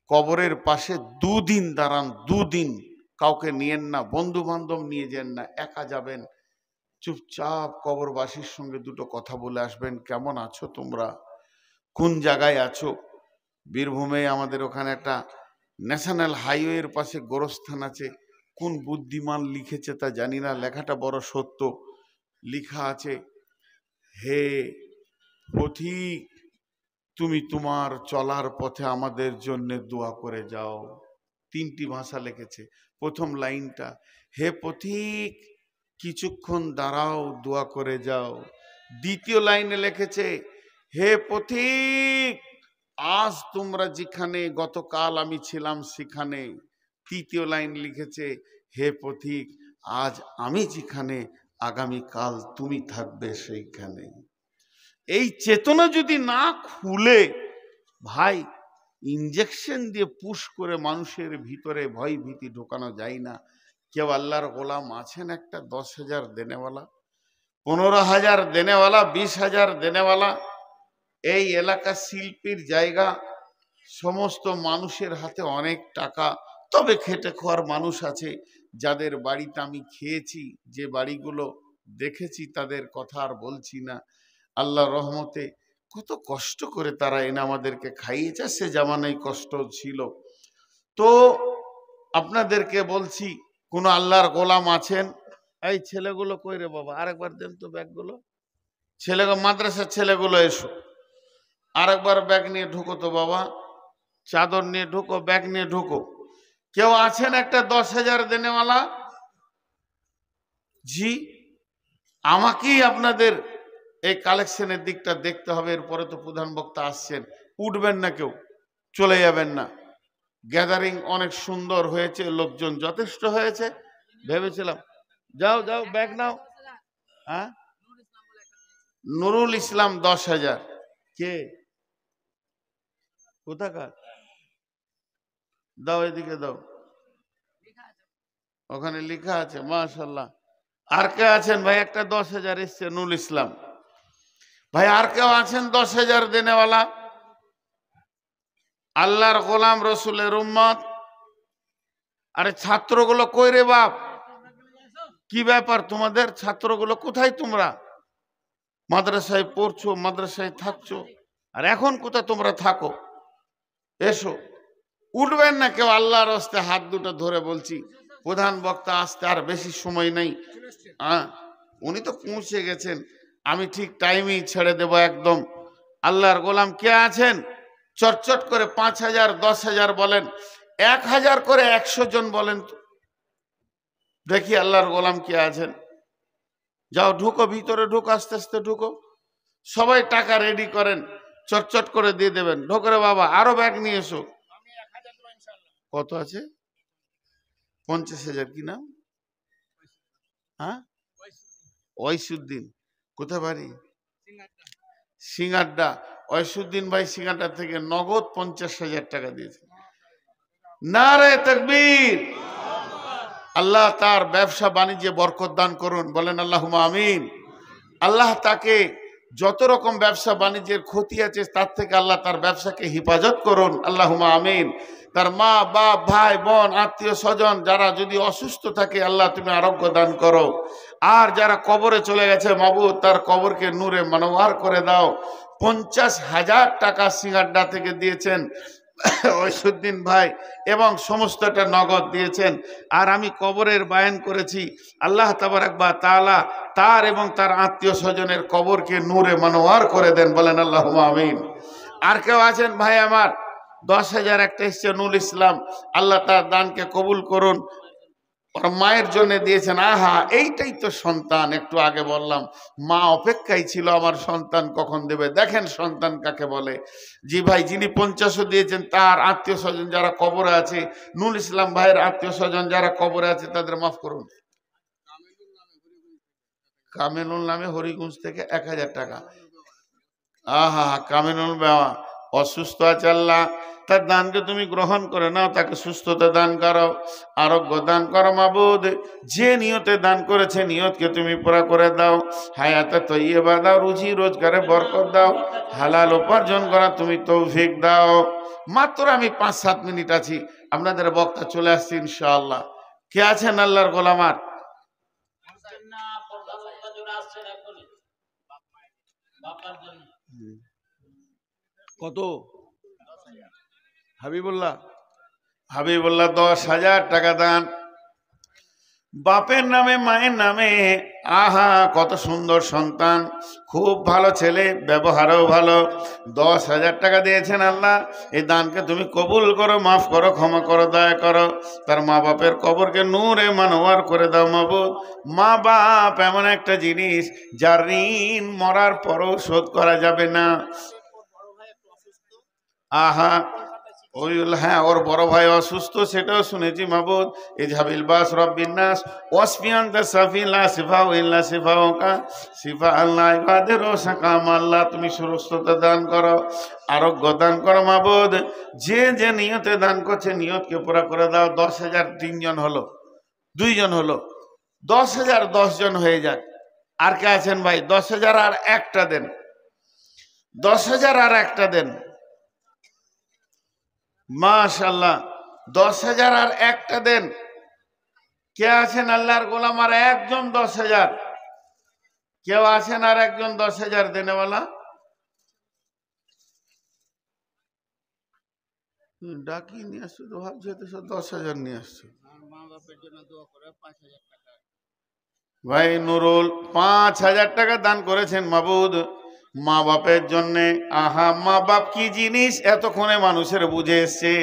কবরের পাশে দুদিন দাঁড়ান, দুদিন কাউকে নিয়েন না, বন্ধু বান্ধব নিয়ে যান না, একা যাবেন। চুপচাপ কবরবাসীর সঙ্গে দুটো কথা বলে আসবেন, কেমন আছো তোমরা, কোন জায়গায় আছো। বীরভূমে আমাদের ওখানে একটা ন্যাশনাল হাইওয়ের পাশে গোরস্থান আছে। কোন বুদ্ধিমান লিখেছে তা জানি না, লেখাটা বড় সত্য। লিখা আছে, হে পথিক, তুমি তোমার চলার পথে আমাদের জন্য দোয়া করে যাও। তিনটি ভাষা লিখেছে। প্রথম লাইনটা, হে পথিক কিছুক্ষণ দাঁড়াও, দোয়া করে যাও। দ্বিতীয় লাইনে লিখেছে, হে পথিক আজ তোমরা যেখানে, গতকাল আমি ছিলাম সেখানে। তৃতীয় লাইন লিখেছে, হে পথিক আজ আমি যেখানে, আগামীকাল তুমি থাকবে সেইখানে। এই চেতনা যদি না খুলে, ভাই ইঞ্জেকশন দিয়ে পুশ করে মানুষের ভিতরে ভয় ভীতি ঢোকানো যায় না। কেউ আল্লাহর গোলাম আছেন একটা 10,000 দেনেওয়ালা, 15,000 দেনেওয়ালা, 20,000 দেনেওয়ালা? এই এলাকা শিল্পীর জায়গা, সমস্ত মানুষের হাতে অনেক টাকা, তবে খেটে খাওয়ার মানুষ আছে যাদের বাড়িতে আমি খেয়েছি, যে বাড়িগুলো দেখেছি, তাদের কথা আর বলছি না। আল্লাহ রহমতে কত কষ্ট করে তারা এনে আমাদেরকে খাইয়েছে, সে জামানায় কষ্ট ছিল। তো আপনাদেরকে বলছি, কোন আল্লাহর গোলাম আছেন? এই ছেলেগুলো কই রে বাবা, আরেকবার দেন তো ব্যাগগুলো। ছেলেগুলো, মাদ্রাসার ছেলেগুলো এসো, আরেকবার ব্যাগ নিয়ে ঢুকো তো বাবা, চাদর নিয়ে ঢুকো, ব্যাগ নিয়ে ঢুকো। কেউ আছেন একটা 10,000 দেনেওয়ালা? জি, আমাকেই আপনাদের এই কালেকশনের দিকটা দেখতে হবে। এরপরে তো প্রধান বক্তা আসছেন, উঠবেন না, কেউ চলে যাবেন না। গ্যাদারিং অনেক সুন্দর হয়েছে, লোকজন যথেষ্ট হয়েছে, ভেবেছিলাম। যাও যাও, ব্যাগ নাও। হ্যাঁ, নুরুল ইসলাম 10,000। কে, কোথাকার? দাও, এদিকে দাও, ওখানে লেখা আছে, মাশাআল্লাহ। আর কে আছেন ভাই? একটা 10,000 এসছে, নুরুল ইসলাম ভাই। আর কেউ আছেন 10,000 দেনেওয়ালা? আল্লাহর গোলাম, রসুলের উম্মত। আরে ছাত্রগুলো কই রে বাপ? কি ব্যাপার তোমাদের? ছাত্রগুলো কোথায়? তোমরা মাদ্রাসায় পড়ছো, মাদ্রাসায় থাকছো, আর এখন কোথায় তোমরা থাকো? এসো, উঠবেন না কেউ, আল্লাহর হস্তে হাত দুটো ধরে বলছি। প্রধান বক্তা আসতে আর বেশি সময় নেই। উনি তো পৌঁছে গেছেন, আমি ঠিক টাইমেই ছেড়ে দেব একদম। আল্লাহর গোলাম কে আছেন? চটচট করে 5,000, 10,000 বলেন, 1,000 করে 100 জন বলেন তো দেখি, আল্লাহর গোলাম কে আছেন? যাও, ঢুকো ভিতরে, ঢুকো, আস্তে আস্তে ঢুকো। সবাই টাকা রেডি করেন, চটচট করে দিয়ে দেবেন। ঢোকো রে বাবা, আরো ব্যাগ নিয়ে এসো। কত আছে? 50,000। কি নাম? হ্যাঁ, ওয়াইসুদ্দিন। কোথায় বাড়ি? সিঙ্গারডা। ওয়াইসুদ্দিন ভাই সিঙ্গারডা থেকে নগদ 50,000 টাকা দিয়েছে। নারে তাকবীর। আল্লাহ তার ব্যবসা বাণিজ্যে বরকত দান করুন, বলেন আল্লাহুম্মা আমিন। আল্লাহ তাকে যত রকম ব্যবসা বাণিজ্যের ক্ষতি আছে তার থেকে আল্লাহ তার ব্যবসাকে হেফাজত করুন, আল্লাহুম্মা আমিন। তার মা বাপ, ভাই বোন, আত্মীয় স্বজন যারা যদি অসুস্থ থাকে, আল্লাহ তুমি আরোগ্য দান করো। আর যারা কবরে চলে গেছে, মাবুদ তার কবরকে নূরে মানওয়ার করে দাও। 50,000 টাকা সিঙ্গারডা থেকে দিয়েছেন ওয়াইসুদ্দিন ভাই, এবং সমস্তটা নগদ দিয়েছেন। আর আমি কবরের বায়ান করেছি, আল্লাহ তাবারাক ওয়া তাআলা তার এবং তার আত্মীয় স্বজনের কবরকে নূরে মানওয়ার করে দেন, বলেন আল্লাহুম্মা আমিন। আর কেউ আছেন ভাই আমার? 10,000 একটা এসছে, নুরুল ইসলাম, আল্লাহ তার দানকে কবুল করুন। ওর মায়ের জন্য দিয়েছেন। আহা, এইটাই তো সন্তান। একটু আগে বললাম, মা অপেক্ষায় ছিল আমার সন্তান কখন দেবে। দেখেন সন্তান কাকে বলে। জি ভাই, যিনি 50 দিয়েছেন তার আত্মীয় স্বজন যারা কবরে আছে, নুরুল ইসলাম ভাইয়ের আত্মীয় স্বজন যারা কবরে আছে, তাদের মাফ করুন। কামেনুল নামে হরিগঞ্জ থেকে 1,000 টাকা। আহা, কামেনুল বাবা অসুস্থ আছে, আল্লাহ তার দানকে তুমি গ্রহণ করে নাও, তাকে সুস্থতা দান করো, আরোগ্য দান করো মাবুদ। যে নিয়তে দান করেছে নিয়তকে তুমি পুরা করে দাও, হায়াতে তৈয়বা দাও, রুজি রোজগারে বরকত দাও, হালাল উপার্জন করা তুমি তৌফিক দাও। মাত্র আমি 5-7 মিনিট আছি, আপনাদের বক্তা চলে আসছে ইনশাআল্লাহ। কে আছেন আল্লাহর গোলামার? কত? হাবিবুল্লাহ 10,000 টাকা দান, বাপের নামে মায়ের নামে। আহা কত সুন্দর সন্তান, খুব ভালো ছেলে, ব্যবহারও ভালো। 10,000 টাকা দিয়েছেন আল্লাহ। এই দানকে তুমি কবুল করো, মাফ করো, ক্ষমা করো, দয়া করো। তার মা বাপের কবরকে নূরে মানওয়ার করে দাও মাবুদ। মা বাপ এমন একটা জিনিস যার ঋণ মরার পরও শোধ করা যাবে না। আহা হ্যাঁ, ওর বড় ভাই অসুস্থ, সেটাও শুনেছি মাবুদ। ইজহাবিল বাস রব্বিন নাস ওয়াসফিয়ান তাসাফি লা শিফাউ ইল্লা শিফাউকা শিফা আল্লাহ ইবাদের ও সাকাম। আল্লাহ তুমি সুস্থতা দান করো, আরোগ্য দান করো মাবুদ। যে যে নিয়তে দান করছে নিয়তকে পুরা করে দাও। 10,000 3 জন হলো, 2 জন হলো, 10,000 10 জন হয়ে যাক। আর কে আছেন ভাই? 10,000 আর একটা দেন, 10,000 আর একটা দেন। মাশাআল্লাহ, 10,000 আর একটা দেন। কে আছেন আল্লাহর গোলাম? আর একজন 10,000, কেউ আছেন আর একজন 10,000 দেনেওয়ালা? ডাকি নিয়ে আসছো তো, ভাবছি তো 10,000 নিয়ে আসছো। ভাই নুরুল 5,000 টাকা দান করেছেন মাবুদ মা বাপের জন্যে। আহা মা বাপ কি জিনিস এতক্ষণে মানুষের বুঝে এসছে।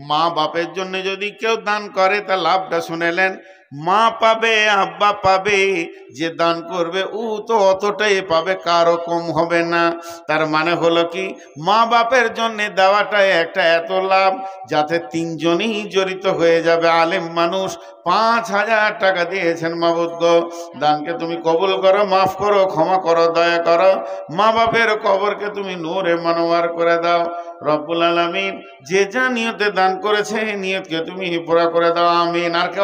মা বাপের জন্য যদি কেউ দান করে তা লাভটা শুনেলেন। মা পাবে, আব্বা পাবে, যে দান করবে ও তো অতটাই পাবে, কারো কম হবে না। তার মানে হলো কি, মা বাপের জন্য দেওয়াটাই একটা এত লাভ যাতে 3 জনই জড়িত হয়ে যাবে। আলেম মানুষ 5,000 টাকা দিয়েছেন মাবুদ গো। দানকে তুমি কবুল করো, মাফ করো, ক্ষমা করো, দয়া করো। মা বাপের কবরকে তুমি নূরে মানওয়ার করে দাও রব্বুল আলামিন। যে যা নিয়তে দান করেছে নিয়তকে তুমি পুরা করে দাও, আমিন। আর